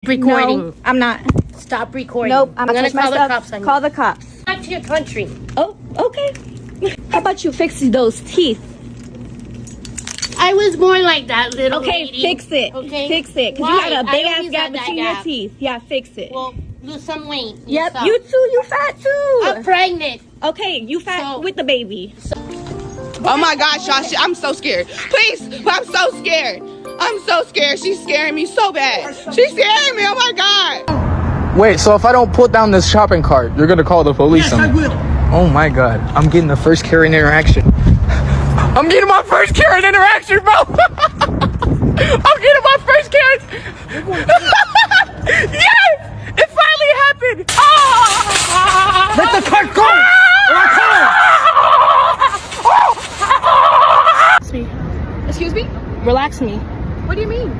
Recording. No, I'm not. Stop recording. Nope, I'm gonna call the cops on you. Call the cops. Back to your country. Oh, okay. How about you fix those teeth? I was born like that, little Okay, lady. fix it. Okay, Fix it. Cause why? you got a big ass I gap between your teeth. Yeah, fix it. Well, lose some weight. Yep, Stop. you too. You fat too. I'm pregnant. Okay, you fat with the baby. Oh my gosh, y'all, I'm so scared. Please, I'm so scared. I'm so scared. She's scaring me so bad. She's scaring me, oh my God. Wait, so if I don't put down this shopping cart, you're gonna call the police Yes, on me? I will. Oh my God, I'm getting the first Karen interaction. I'm getting my first Karen interaction, bro. I'm getting my first Karen. Yes, it finally happened. Ah! Let the cart go! Or I'll call. Excuse me? Relax me. What do you mean?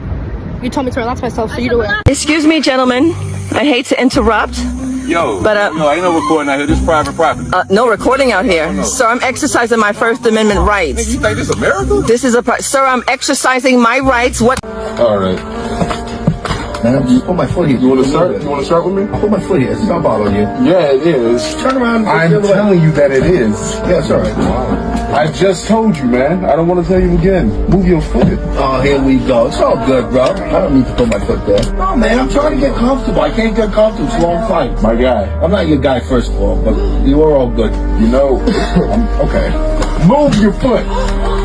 You told me to relax myself, so you do it. Excuse me, gentlemen. I hate to interrupt. Yo, but no, ain't no recording out here. This is private property. No recording out here. Sir, I'm exercising my First Amendment rights. You think this is America? This is sir, I'm exercising my rights. What? All right. Man, just put my foot here. You want to start? You want to start with me? I'll put my foot here. It's not bothering you. Yeah, it is. Turn around. I'm telling you that it is. Yeah, it's all right. I just told you, man. I don't want to tell you again. Move your foot. Oh, here we go. It's all good, bro. I don't need to put my foot there. No, man, I'm trying to get comfortable. I can't get comfortable. It's a long fight. My guy. I'm not your guy, first of all, but you are all good. You know, okay. Move your foot.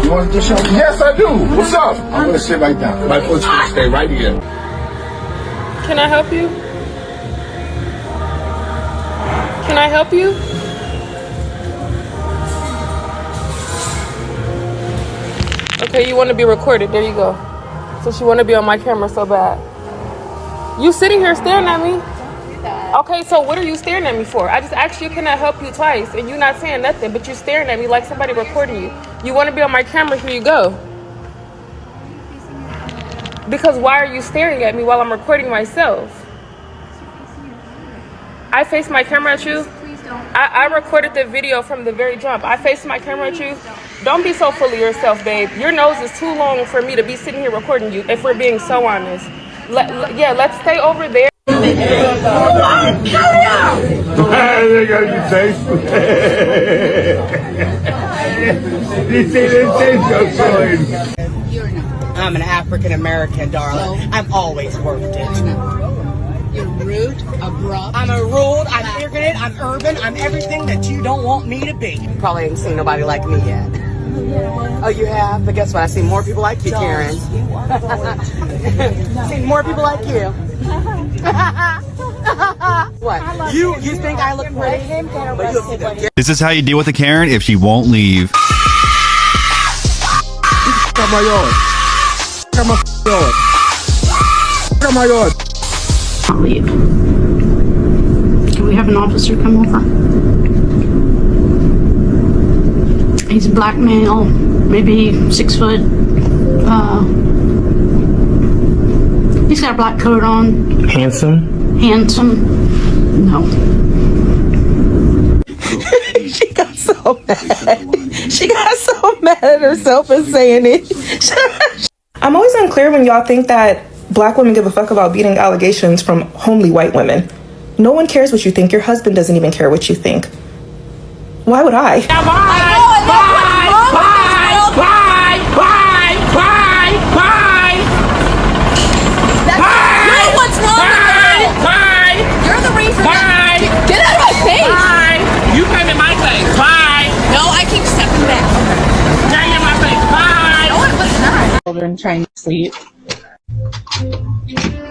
You want to show me? Yes, I do. What's up? I'm going to sit right down. My foot's going to stay right here. Can I help you? Can I help you? Okay, you want to be recorded. There you go. Since you want to be on my camera so bad. You sitting here staring at me? Okay, so what are you staring at me for? I just asked you, can I help you twice? And you're not saying nothing, but you're staring at me like somebody recording you. You want to be on my camera? Here you go. Because why are you staring at me while I'm recording myself? I face my camera at you? I recorded the video from the very jump. I faced my camera at you. Don't be so full of yourself, babe. Your nose is too long for me to be sitting here recording you, if we're being so honest. Let's stay over there. I'm an African American, darling. So, I've always worked it. You're rude, abrupt. I'm I'm ignorant, I'm urban, I'm everything that you don't want me to be. You probably ain't seen nobody like me yet. Oh, you have? But guess what? I've seen more people like you, Karen. I've seen more people like you. What? You think I look pretty? This is how you deal with a Karen if she won't leave. Got my yard. Got my yard. Got my yard. I'll leave. Can we have an officer come over? He's a black male, maybe 6 foot. He's got a black coat on. Handsome? No. She got so mad. She got so mad at herself for saying it. I'm always unclear when y'all think that black women give a fuck about beating allegations from homely white women. No one cares what you think. Your husband doesn't even care what you think. Why would I? What's wrong with me? You're the reason. Get out of my face. You came in my face. Bye. No, I keep stepping back. Now you're in my face. Bye. No, it was not. Children trying to sleep.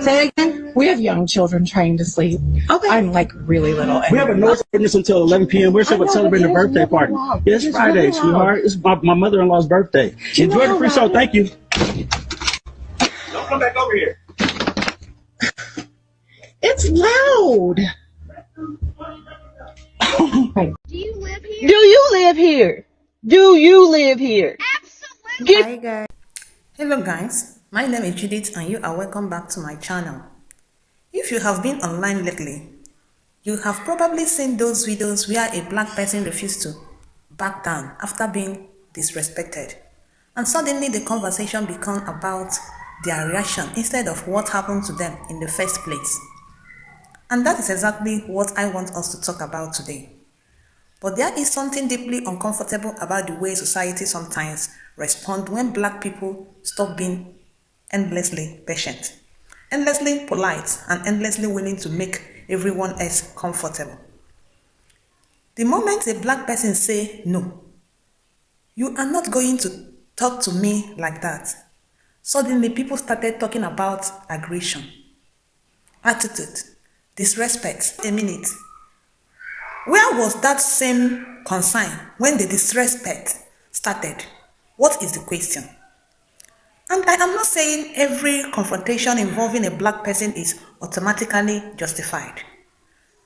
Say it again. We have young children trying to sleep. Okay. I'm like really little. We have a no service until 11 p.m. We're celebrating a birthday party. Yeah, it's Friday, sweetheart. It's my mother-in-law's birthday. Enjoy the free show. Thank you. Don't come back over here. It's loud. Do you live here? Do you live here? Do you live here? Absolutely. Hi guys. Hello guys, my name is Judith and you are welcome back to my channel. If you have been online lately, you have probably seen those videos where a black person refused to back down after being disrespected. And suddenly the conversation became about their reaction instead of what happened to them in the first place. And that is exactly what I want us to talk about today. But there is something deeply uncomfortable about the way society sometimes responds when black people stop being endlessly patient, endlessly polite, and endlessly willing to make everyone else comfortable. The moment a black person say no, you are not going to talk to me like that, suddenly people started talking about aggression, attitude, disrespect. A minute. Where was that same concern when the disrespect started? What is the question? And I am not saying every confrontation involving a black person is automatically justified.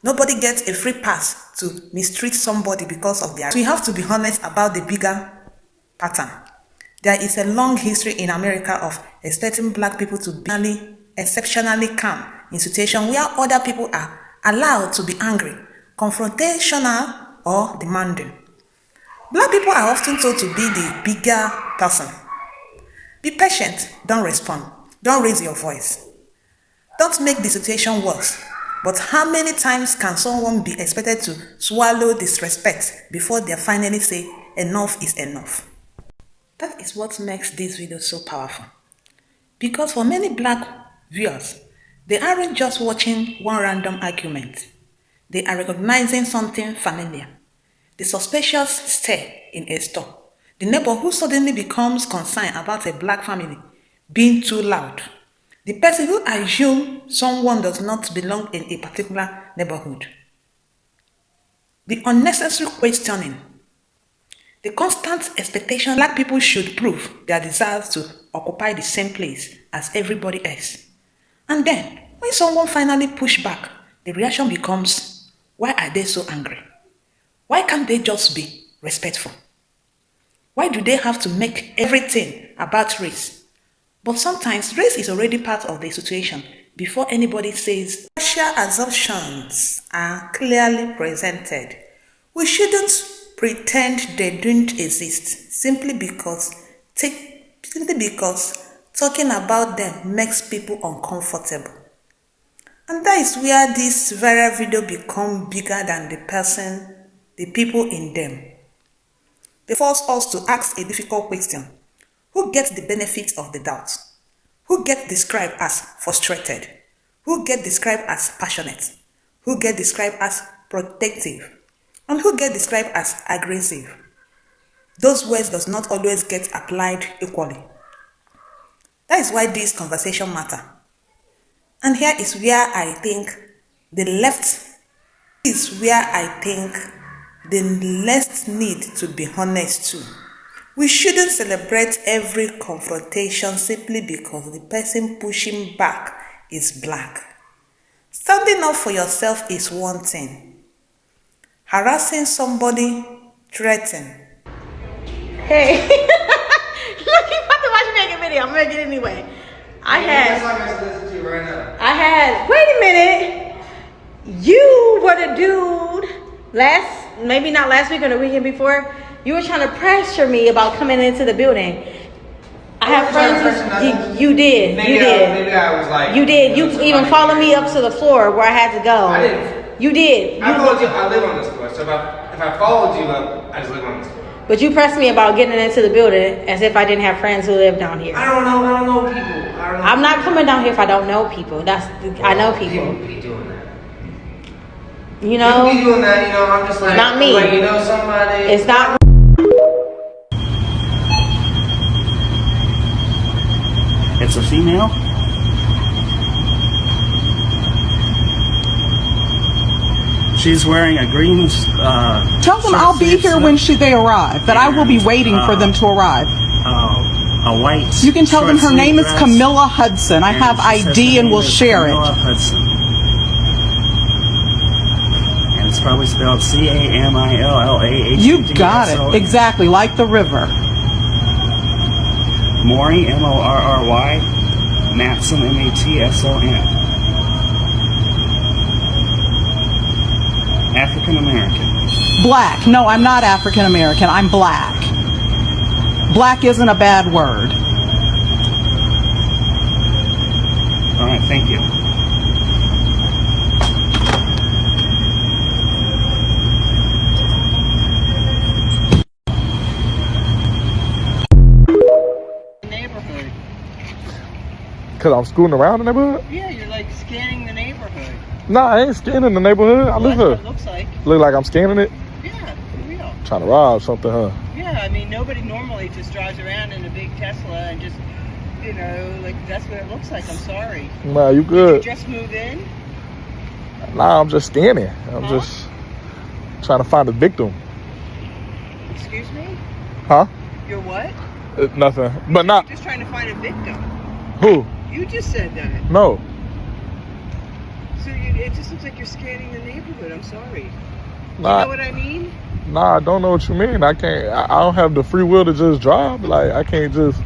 Nobody gets a free pass to mistreat somebody because of their... We have to be honest about the bigger pattern. There is a long history in America of expecting black people to be exceptionally calm in situations where other people are allowed to be angry, confrontational, or demanding. Black people are often told to be the bigger person. Be patient, don't respond, don't raise your voice. Don't make the situation worse. But how many times can someone be expected to swallow disrespect before they finally say enough is enough? That is what makes this video so powerful. Because for many black viewers, they aren't just watching one random argument. They are recognizing something familiar. The suspicious stare in a store. The neighbor who suddenly becomes concerned about a black family being too loud. The person who assumes someone does not belong in a particular neighborhood. The unnecessary questioning. The constant expectation black people should prove their desire to occupy the same place as everybody else. And then, when someone finally pushes back, the reaction becomes, why are they so angry? Why can't they just be respectful? Why do they have to make everything about race? But sometimes race is already part of the situation before anybody says. Racial assumptions are clearly presented. We shouldn't pretend they don't exist simply because talking about them makes people uncomfortable. And that is where this viral video becomes bigger than the people in them. They force us to ask a difficult question. Who gets the benefit of the doubt? Who gets described as frustrated? Who gets described as passionate? Who gets described as protective? And who gets described as aggressive? Those words does not always get applied equally. That is why this conversation matter. And here is where I think the left need to be honest too. We shouldn't celebrate every confrontation simply because the person pushing back is black. Standing up for yourself is one thing. Harassing somebody, threatening. Hey, look, you about to watch me make a video. I'm making it anyway. Wait a minute. You were the dude maybe not last week or the weekend before. You were trying to pressure me about coming into the building. I have friends. You did. Maybe I was like. You did. You even followed me up to the floor where I had to go. I didn't. You did. I told you I live on this floor, so if I followed you up, I just live on this floor. But you pressed me about getting into the building as if I didn't have friends who live down here. I don't know people. I'm not coming down here if I don't know people. I know people. People be doing that. You know. People be doing that. You know, I'm just like. Not me. Like, you know somebody. It's not. It's a female? She's wearing a green Tell them I'll be here when they arrive, that I will be waiting for them to arrive. A white. You can tell them her name is Camilla Hudson. I have ID and we'll share it. Camilla Hudson. And it's probably spelled C-A-M-I-L-L-A-H. You got it. Exactly, like the river. Maury, M-O-R-R-Y, Matson, M-A-T-S-O-N. African American. Black. No, I'm not African American. I'm black. Black isn't a bad word. Thank you. Neighborhood. Cause I'm scooting around the neighborhood? Yeah, you're like scanning the neighborhood. Nah, I ain't scanning the neighborhood. I live That's here. what it looks like. Look like I'm scanning it? Yeah, for real. Trying to rob something, huh? Yeah, I mean, nobody normally just drives around in a big Tesla and just, you know, like, that's what it looks like. I'm sorry. Nah, you good. Did you just move in? Nah, I'm just scanning. I'm just trying to find a victim. Excuse me? Huh? You're what? Nothing. But not. You're just trying to find a victim. Who? You just said that. No. So it just looks like you're scanning the neighborhood. I'm sorry. Nah. You know what I mean? Nah, I don't know what you mean. I can't. I don't have the free will to just drive. Like I can't just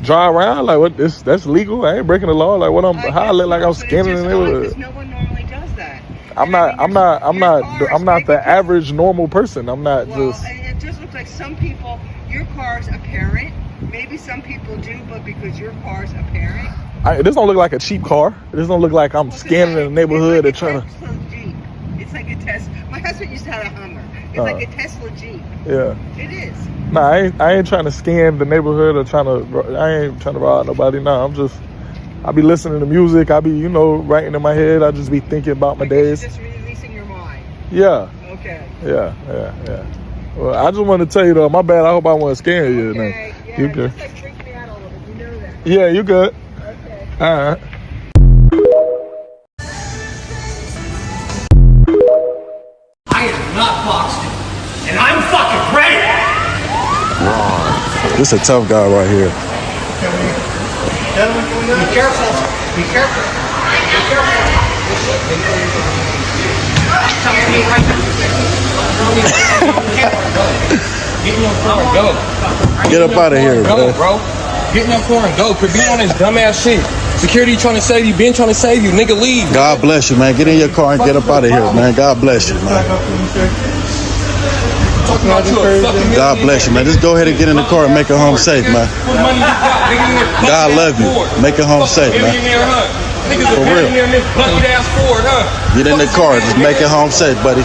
drive around. Like what? That's legal. I ain't breaking the law. Like what? How I look like I'm scanning the neighborhood? No one normally does that. I'm not the average normal person. I'm not just. It just looks like some people. Your car's apparent. Maybe some people do, but because your car's apparent. This don't look like a cheap car. This don't look like I'm scanning the neighborhood and trying to. Jeep. It's like a Tesla. My husband used to have a Hummer. It's like a Tesla Jeep. Yeah. It is. Nah, I ain't trying to scan the neighborhood or I ain't trying to rob nobody. Nah, I be listening to music. I be, writing in my head. I just be thinking about my days. You're just releasing your mind. Yeah. Okay. Yeah. Well, I just want to tell you though, my bad. I hope I wasn't scaring you. Okay. Yeah, you good? Just like freaked me out a little bit. You know that. Yeah, you good. Okay. All right. I am not boxing, and I'm fucking ready. This is a tough guy right here. Be careful. Be careful. Be careful. Get in your car and go. Get up out of here, bro. Get in your car and go. Quit being on this dumbass shit. Security trying to save you. Been trying to save you. Nigga, leave. God bless you, man. Get in your car and get up out of here, man. God bless you, man. God bless you, man. Just go ahead and get in the car and make it home safe, man. God love you. Make it home safe, man. For real. Get in the car. Just make it home safe, buddy.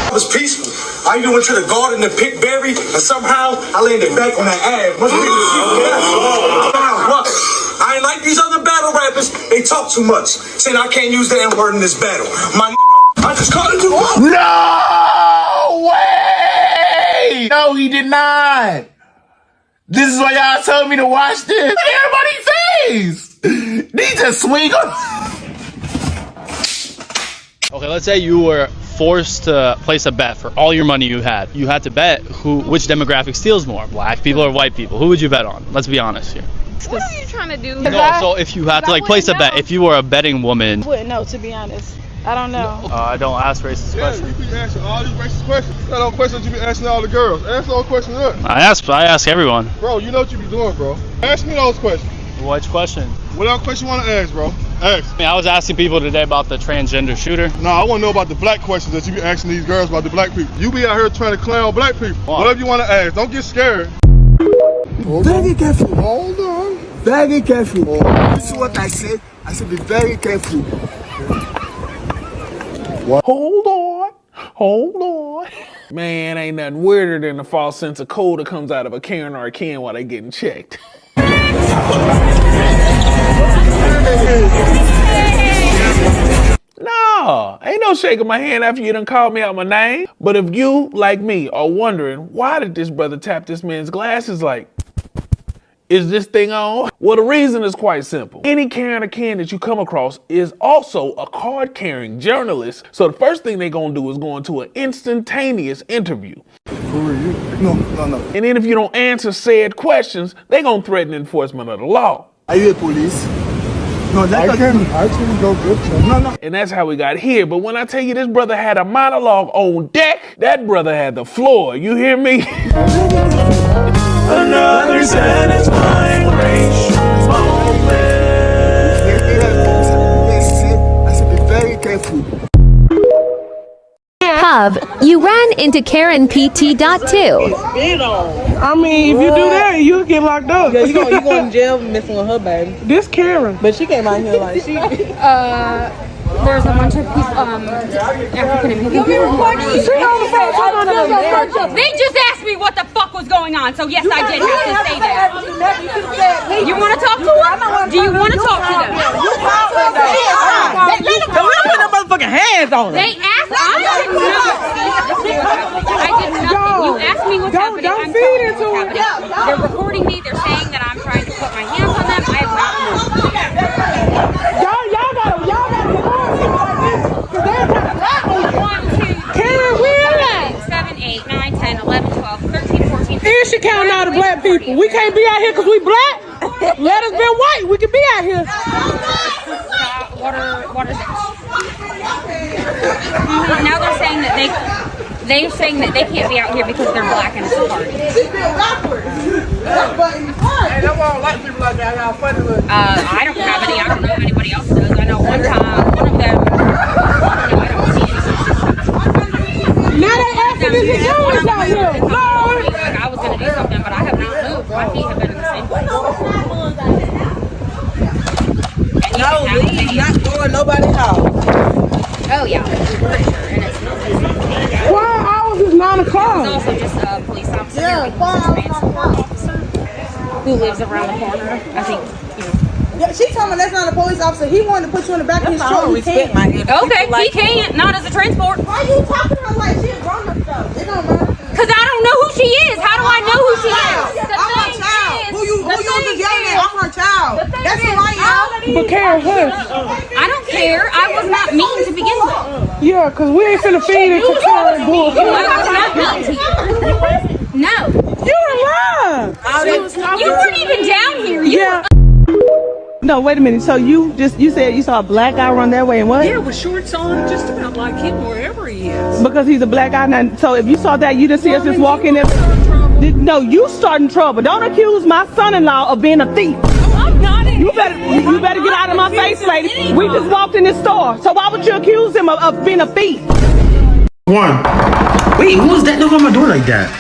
It was peaceful. I even went to the garden to pick berry, and somehow I landed back on that ass. I ain't like these other battle rappers. They talk too much, saying I can't use the N-word in this battle. My I just called it. No way! No, he did not. This is why y'all told me to watch this. Look at everybody's face. They just swing on. Okay, let's say you were forced to place a bet for all your money you had. You had to bet which demographic steals more, black people or white people. Who would you bet on? Let's be honest here. What are you trying to do? No, so if you had to place a bet, if you were a betting woman. I wouldn't know, to be honest. I don't know. I don't ask racist questions. You be asking all these racist questions. That's all questions you be asking all the girls. Ask those questions up. I ask everyone. Bro, you know what you be doing, bro. Ask me those questions. Which question? Whatever question you want to ask, bro. Ask. I was asking people today about the transgender shooter. No, I want to know about the black questions that you be asking these girls about the black people. You be out here trying to clown black people. Whatever you want to ask. Don't get scared. Very careful. Hold on. Very careful. This is what I said. I said be very careful. What? Hold on. Man, ain't nothing weirder than the false sense of cold that comes out of a Karen or a Ken while they getting checked. No, ain't no shaking my hand after you done called me out my name. But if you, like me, are wondering, why did this brother tap this man's glasses like, is this thing on? Well, the reason is quite simple. Any Karen or Ken that you come across is also a card-carrying journalist. So the first thing they're gonna do is go into an instantaneous interview. Who are you? No. And then if you don't answer said questions, they're gonna threaten enforcement of the law. Are you a police? No, I can go get you. No. And that's how we got here. But when I tell you this brother had a monologue on deck, that brother had the floor. You hear me? Another satisfying racial moment. I should be very careful. Hub, you ran into KarenPT.2. I mean, if you do that, you'll get locked up. Yeah, you going to jail messing with her baby. This Karen. But she came out here like she. There's a bunch of people, African American people. They just asked me what the fuck was going on, so yes, I did have to say that. You want to talk to them? Do you want to talk to them? Let them put their motherfucking hands on them. They asked. I did nothing. You asked me what's happening. I'm telling you what's happening. They're recording me. They're saying that I'm trying to put my hands on them. I have not moved. Y'all gotta Karen, where at? 7, 8, 9, 10, 11, 12, 13, 14, 15. And she counting all the black people. We can't be out here because we black. Let us be white. We can be out here. Water. Now they're saying that they're saying that they can't be out here because they're black and it's a party. I don't have any. I don't know if anybody else does. I know one time, one of them. I don't see any. Now they asking us to do this out here. Lord. I was going to do something, but I have not moved. My feet have been in the same place. No, he's not going nobody's house. Oh yeah, for sure. And it's Why hours is 9 o'clock? It's also just a police officer. Yeah, officer who lives around the corner. I think, you know. Yeah, she told me that's not a police officer. He wanted to put you in the back of his truck. He can't. Okay, he can't. Not as a transport. Why are you talking to her like she's a grown up though? It don't matter. Because I don't know who she is. How do I know who she is? I'm her child. Who you just yelling at? I'm her child. That's who I am. But Karen, hush. I don't care. I was not mean to begin with. Yeah, because we ain't finna feed into Karen bullshit. I was not mean to you. No. You're alive. You weren't even down here. Yeah. No, wait a minute. So you said you saw a black guy run that way and what? Yeah, with shorts on, just about like him wherever he is. Because he's a black guy. Now, so if you saw that, you didn't see us just walk in there. No, you starting trouble. Don't accuse my son-in-law of being a thief. I'm not. You better get out of my face, lady. We just walked in this store. So why would you accuse him of being a thief? One. Wait, who was that knocking on my door like that?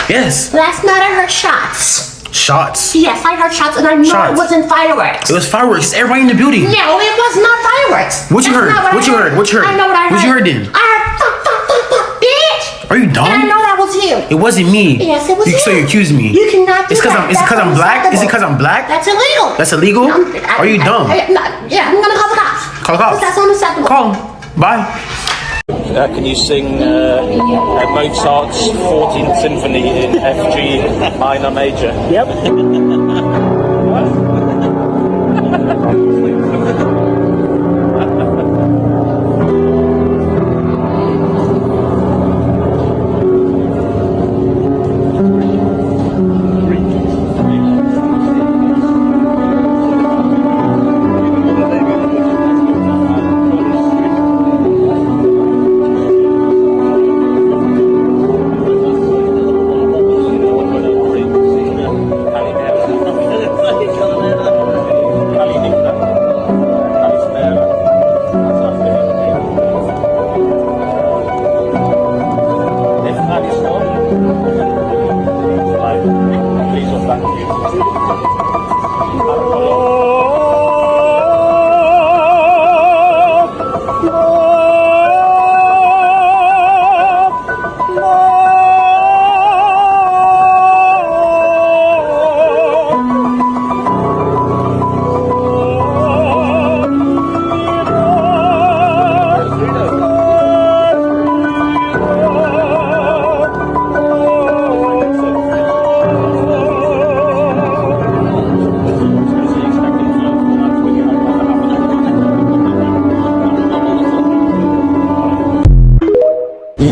Yes. Last night I heard shots. Shots? Yes, I heard shots and I know it wasn't fireworks. It was fireworks. Everybody in the building. No, it was not fireworks. What you heard? What you heard? What you heard? I know what I heard. What you heard then? I heard fuck, bitch. Are you dumb? And I know that was you. It wasn't me. Yes, it was you. So you accuse me. You cannot do it's that. It's because I'm black? Is it because I'm black? That's illegal. That's illegal? Are you dumb? Yeah, I'm gonna call the cops. Call the cops. That's unacceptable. Call them. Bye. Can you sing Mozart's 14th Symphony in F G minor major? Yep.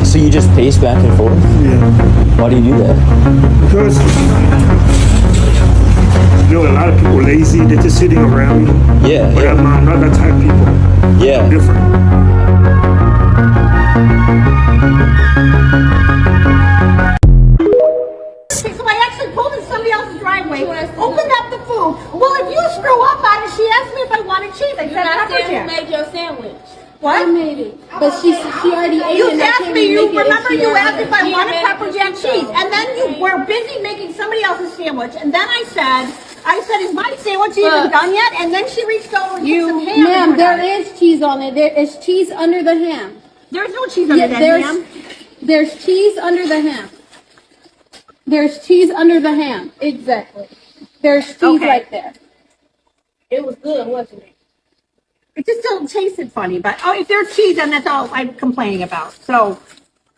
So you just pace back and forth? Yeah. Why do you do that? Because you know a lot of people lazy. They're just sitting around. Yeah. But I'm not that type of people. Yeah. I'm different. So I actually pulled in somebody else's driveway, opened up the food. Well, if you screw up on it, she asked me if I wanted cheese. I said, Who made your sandwich? What? I made it. But she already ate You it. asked me, you remember you asked if I wanted pepper jack cheese. And then you were busy making somebody else's sandwich. And then I said, is my sandwich even done yet? And then she reached over and took some ham. Ma'am, there is cheese on it. There is cheese under the ham. There's no cheese under that ham. There's cheese under the ham. There's cheese under the ham. Exactly. There's cheese right there. It was good, wasn't it? It just still tasted funny, but if there's cheese, then that's all I'm complaining about. So,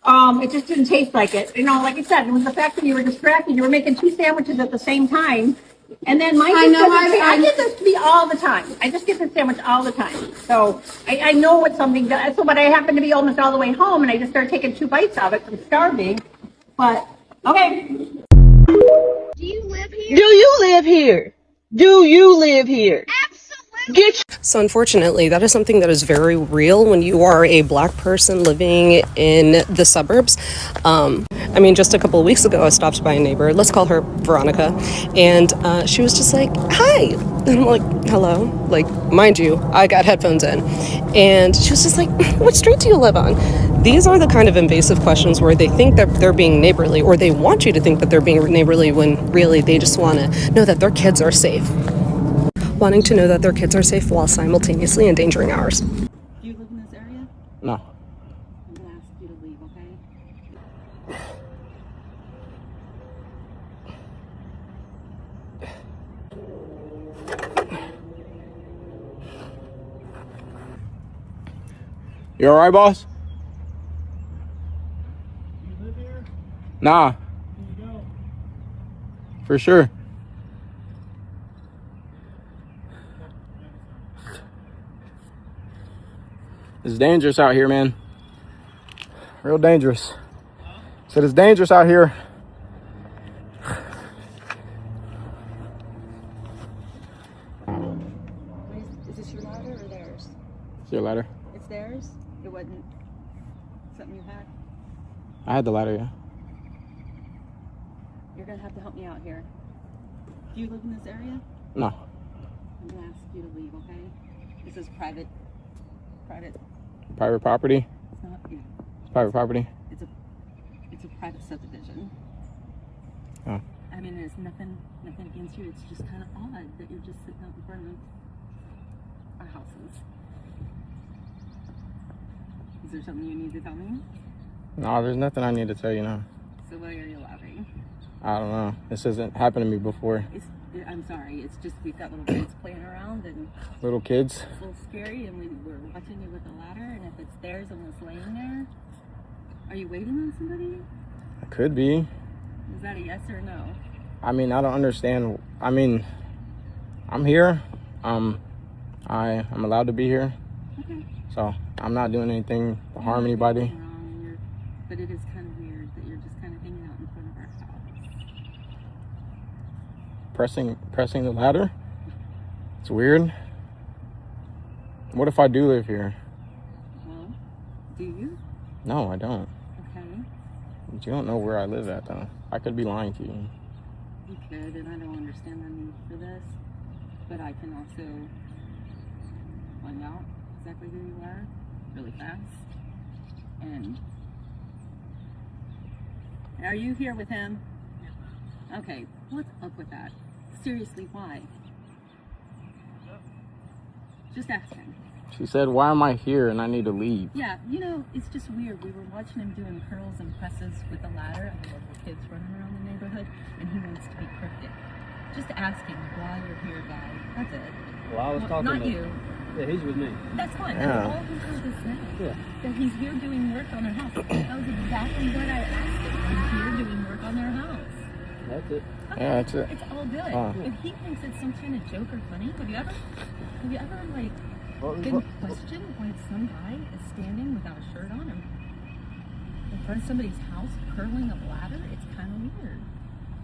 it just didn't taste like it. You know, like I said, it was the fact that you were distracted. You were making 2 sandwiches at the same time, and then I get this to be all the time. I just get this sandwich all the time. So I know what something does. So, but I happen to be almost all the way home, and I just started taking 2 bites of it from starving. But okay. Do you live here? Do you live here? So unfortunately, that is something that is very real when you are a black person living in the suburbs. I mean, just a couple of weeks ago, I stopped by a neighbor, let's call her Veronica, and she was just like, hi. And I'm like, hello? Like, mind you, I got headphones in. And she was just like, what street do you live on? These are the kind of invasive questions where they think that they're being neighborly, or they want you to think that they're being neighborly when really they just want to know that their kids are safe. Wanting to know that their kids are safe while simultaneously endangering ours. Do you live in this area? No. I'm gonna ask you to leave, okay? You alright, boss? You live here? Nah. Can you go? For sure. It's dangerous out here, man. Real dangerous. Said it's dangerous out here. Is this your ladder or theirs? It's your ladder. It's theirs? It wasn't something you had? I had the ladder, yeah. You're gonna have to help me out here. Do you live in this area? No. I'm gonna ask you to leave, okay? This is private Private property? It's not, yeah. It's private property? It's a private subdivision. Oh. I mean, there's nothing against you. It's just kind of odd that you're just sitting out in front of our houses. Is there something you need to tell me? No, there's nothing I need to tell you now. So why are you laughing? I don't know. This hasn't happened to me before. I'm sorry. It's just we've got little kids playing around and Little kids? it's a little scary, and we're watching you with a ladder, and if it's theirs and it's laying there, are you waiting on somebody? It could be. Is that a yes or no? I mean, I don't understand. I mean, I'm here. I'm allowed to be here. Okay. So I'm not doing anything to harm anybody. But it is kind of weird that you're just kind of hanging out in front of our house. Pressing the ladder? It's weird. What if I do live here? Well, do you? No, I don't. Okay. But you don't know where I live at, though. I could be lying to you. You could, and I don't understand the need for this, but I can also find out exactly who you are really fast. And are you here with him? Okay, what's up with that? Seriously, why? Just ask him. She said, why am I here and I need to leave? Yeah, you know, it's just weird. We were watching him doing curls and presses with a ladder and there were kids running around the neighborhood, and he wants to be cryptic. Just ask him why you're here, guy. That's it. Well, I was talking not to... you. Yeah, he's with me. That's fine. Yeah. That's all he heard us say. Yeah. That he's here doing work on our house. That was exactly what I asked him. He's here doing work on their house. That's it. Okay. Yeah, that's it. It's all good. If he thinks it's some kind of joke or funny, have you ever like been questioned why some guy is standing without a shirt on him in front of somebody's house curling a ladder? It's kind of weird.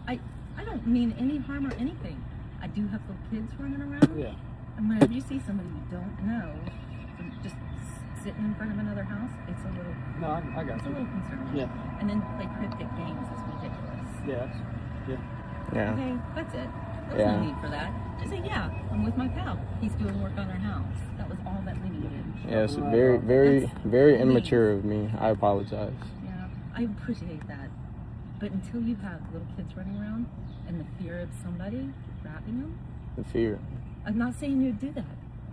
I don't mean any harm or anything. I do have little kids running around. Yeah. And whenever you see somebody you don't know just sitting in front of another house, it's a little. No, I got it's you. a little concerning. Yeah. And then play cryptic games is ridiculous. Yeah. Yeah. Okay, that's it. There's Yeah. no need for that. Just say, yeah, I'm with my pal. He's doing work on our house. That was all that we needed. Yes, very immature of me. I apologize. Yeah, I appreciate that. But until you have little kids running around and the fear of somebody grabbing them, The fear. I'm not saying you'd do that.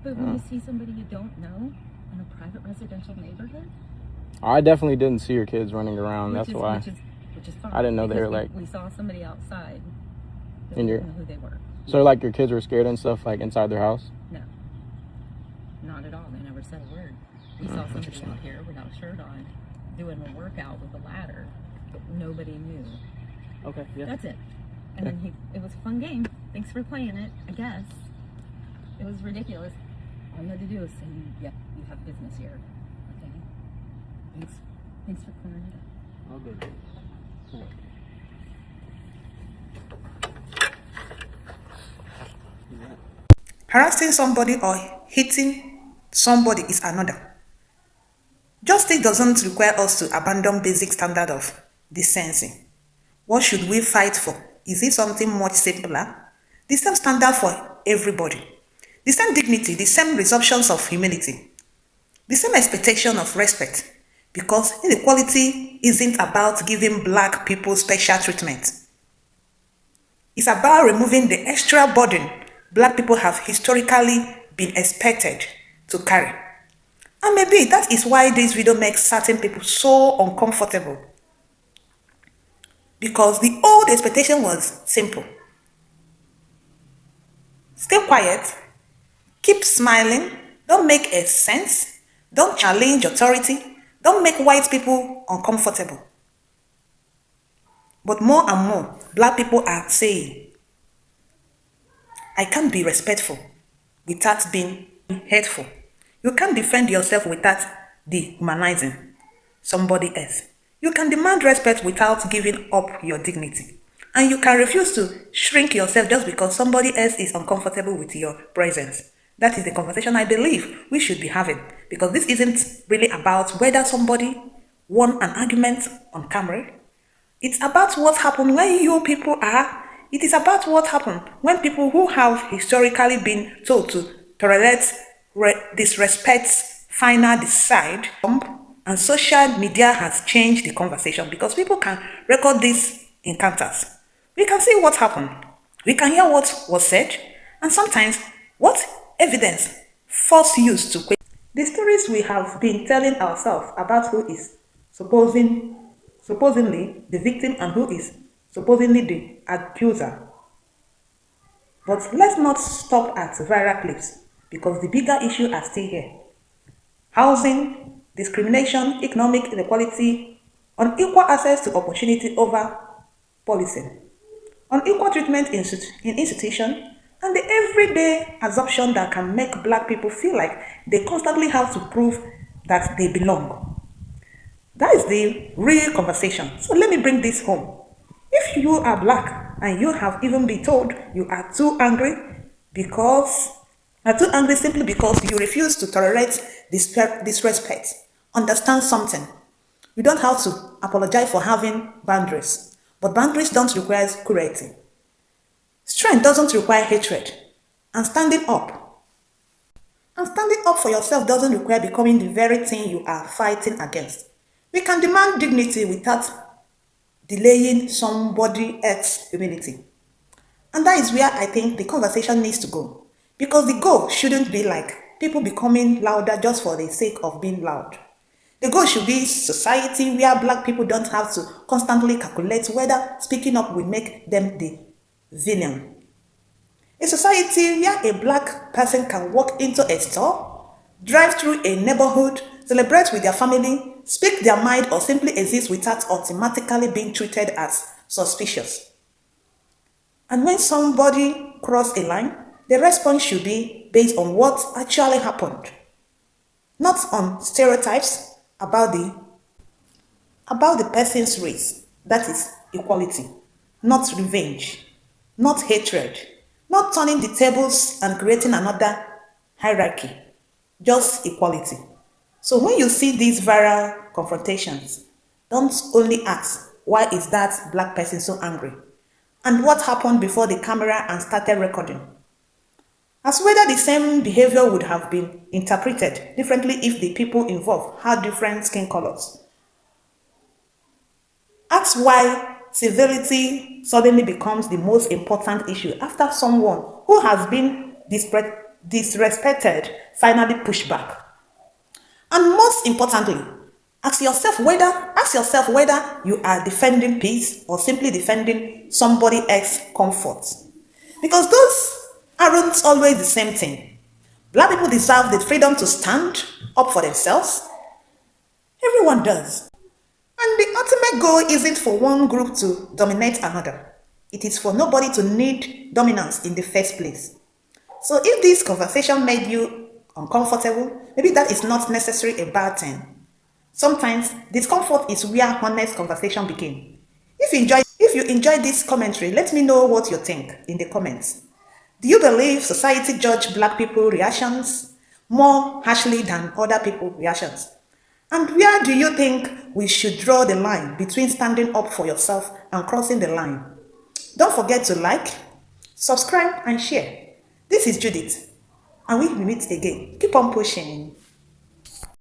But when you see somebody you don't know in a private residential neighborhood, I definitely didn't see your kids running around. That's why. Which is fine. I didn't know they were Because like. we saw somebody outside. But In we your. didn't know who they were. So like your kids were scared and stuff like inside their house. No, not at all. They never said a word. We saw somebody out here without a shirt on, doing a workout with a ladder, but nobody knew. Okay, yeah. That's it. And then it was a fun game. Thanks for playing it, I guess. It was ridiculous. All you had to do is say, yep, you have business here. Okay? Thanks for clearing it up. All good. Cool. Harassing somebody or hitting somebody is another. Justice doesn't require us to abandon basic standard of decency. What should we fight for? Is it something much simpler? The same standard for everybody. The same dignity, the same resumptions of humility. The same expectation of respect. Because inequality isn't about giving black people special treatment. It's about removing the extra burden black people have historically been expected to carry. And maybe that is why this video makes certain people so uncomfortable. Because the old expectation was simple. Stay quiet, keep smiling, don't make a sense, don't challenge authority, don't make white people uncomfortable. But more and more, black people are saying, I can't be respectful without being hateful. You can't defend yourself without dehumanizing somebody else. You can demand respect without giving up your dignity. And you can refuse to shrink yourself just because somebody else is uncomfortable with your presence. That is the conversation I believe we should be having. Because this isn't really about whether somebody won an argument on camera. It's about what happened when you people are. It is about what happened when people who have historically been told to tolerate disrespect finally decide. And social media has changed the conversation because people can record these encounters. We can see what happened. We can hear what was said. And sometimes what evidence force used to question. The stories we have been telling ourselves about who is supposedly the victim and who is supposedly the accuser. But let's not stop at viral clips because the bigger issues are still here. Housing, discrimination, economic inequality, unequal access to opportunity over policing, unequal treatment in institutions, and the everyday assumption that can make black people feel like they constantly have to prove that they belong. That is the real conversation. So let me bring this home. If you are black and you have even been told you are too angry simply because you refuse to tolerate disrespect, understand something. You don't have to apologize for having boundaries, but boundaries don't require cruelty. Strength doesn't require hatred, and standing up for yourself doesn't require becoming the very thing you are fighting against. We can demand dignity without delaying somebody else's humility. And that is where I think the conversation needs to go. Because the goal shouldn't be like people becoming louder just for the sake of being loud. The goal should be society where black people don't have to constantly calculate whether speaking up will make them the villain. A society where a black person can walk into a store, drive through a neighborhood, celebrate with their family, speak their mind, or simply exist without automatically being treated as suspicious. And when somebody crosses a line, the response should be based on what actually happened, not on stereotypes about the person's race. That is equality, not revenge, not hatred, not turning the tables and creating another hierarchy, just equality. So when you see these viral confrontations, don't only ask, why is that black person so angry? And what happened before the camera and started recording? as whether the same behavior would have been interpreted differently if the people involved had different skin colors. Ask why civility suddenly becomes the most important issue after someone who has been disrespected finally pushed back. And most importantly, ask yourself whether you are defending peace or simply defending somebody else's comfort. Because those aren't always the same thing. Black people deserve the freedom to stand up for themselves. Everyone does. And the ultimate goal isn't for one group to dominate another. It is for nobody to need dominance in the first place. So if this conversation made you uncomfortable, maybe that is not necessarily a bad thing. Sometimes discomfort is where honest conversation begins. If you enjoyed this commentary, let me know what you think in the comments. Do you believe society judge black people reactions more harshly than other people's reactions? And where do you think we should draw the line between standing up for yourself and crossing the line? Don't forget to like, subscribe, and share. This is Judith, and we will meet again. Keep on pushing.